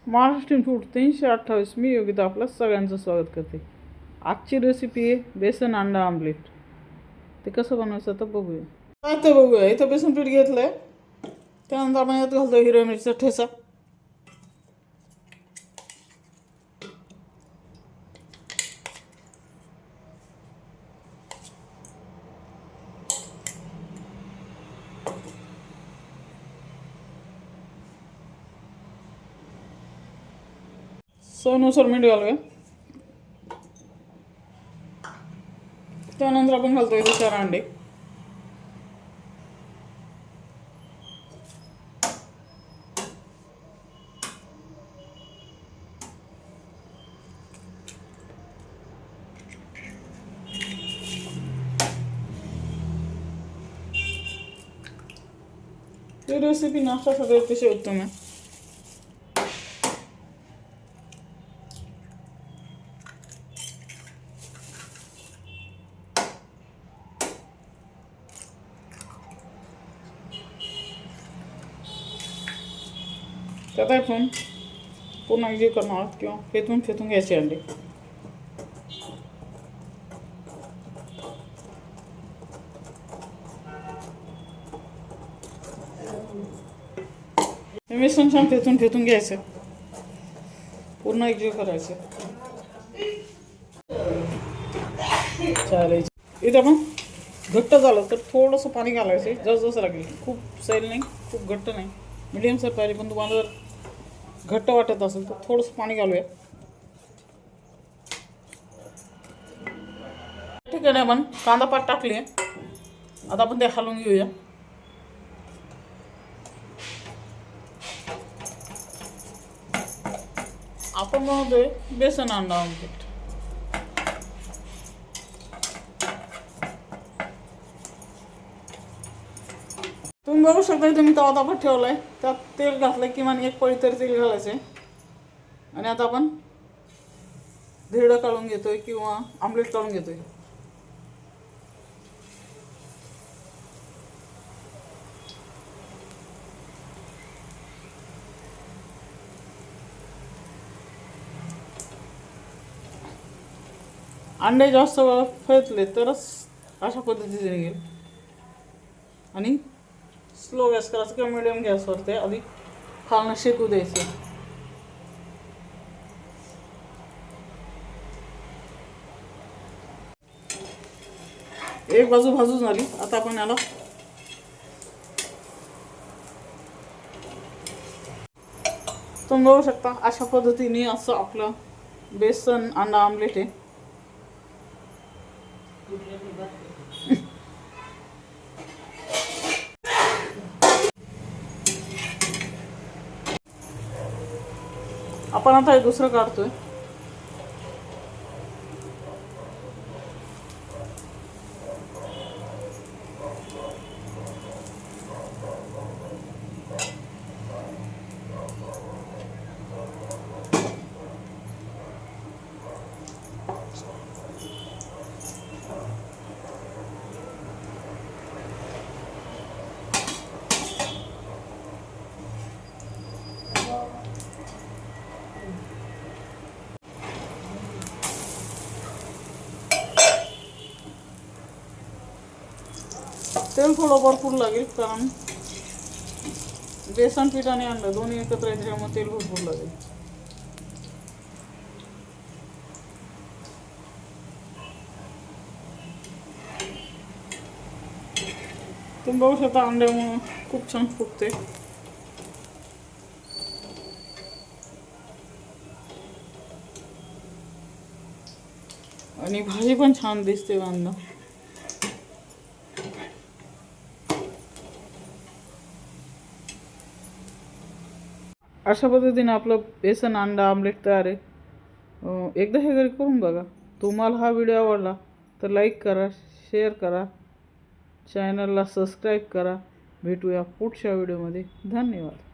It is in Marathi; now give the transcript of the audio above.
महाराष्ट्रीयन फूड 328 मी योगिता आपलं सगळ्यांचं स्वागत करते. आजची रेसिपी आहे बेसन अंडा आमलेट. ते कसं बनवायचं तर बघूया. ते बघूया. इथं बेसन पीठ घेतलं आहे. त्यानंतर आपण यात घालतो हिरव्या मिरचीचा ठेचा, चवीनुसार मीठ घालूया. त्यानंतर आपण घालतो इथे 4 अंडे. ही रेसिपी नाश्त्यासाठी अतिशय उत्तम आहे. त्यात आपण पुन्हा जे करणार आहोत किंवा फेतून घ्यायचे अंडे. हे मिश्रण छान फेतून घ्यायचं, पूर्ण एकजीव करायचं. चालेल. इथं आपण घट्ट झालं तर थोडंसं पाणी घालायचं, जसं लागेल. खूप सैल नाही, खूप घट्ट नाही, मिडियम सर पाहिजे. पण तुम्हाला जर घट्ट वाटत असेल तर थोडंसं पाणी घालूया. ठीक आहे. आपण कांदा पात टाकली आहे. आता आपण ते हलवून घेऊया. आपण बनवतोय बेसन अंडा आमलेट. तुम्ही बघू शकता इथे मी तवा तापत ठेवलाय. त्यात तेल घातलंय, किमान 1 पळी तरी तेल घालायचंय. आणि आता आपण धिरडं काढून घेतोय किंवा आमलेट काढून घेतोय. अंडे जास्त वेळ फेटले तरच अशा पद्धतीने निघेल. आणि स्लो गॅस करायचं किंवा मिडियम गॅसवर ते आधी खालनं शेकू द्यायचं. एक बाजू भाजून झाली. आता आपण याला तुम्ही बघू शकता अशा पद्धतीने असं आपलं बेसन अंडा आमलेट आहे. आपण आता हे दुसरं काढतोय. तेल थोडं भरपूर लागेल, कारण बेसन पीठ आणि अंडा दोन्ही एकत्र येते, त्यामुळे तेल भरपूर लागेल. तुम्ही बघू शकता अंड्यामुळे खूप छान फुगते. आणि भाजी पण छान दिसते अंडा. अशा पद्धतीने आपलं बेसन अंडा आमलेट तयार आहे. एकदा हे घरी करून बघा. तुम्हाला हा व्हिडिओ आवडला तर लाईक करा, शेअर करा, चॅनलला सबस्क्राईब करा. भेटूया पुढच्या व्हिडिओमध्ये. धन्यवाद.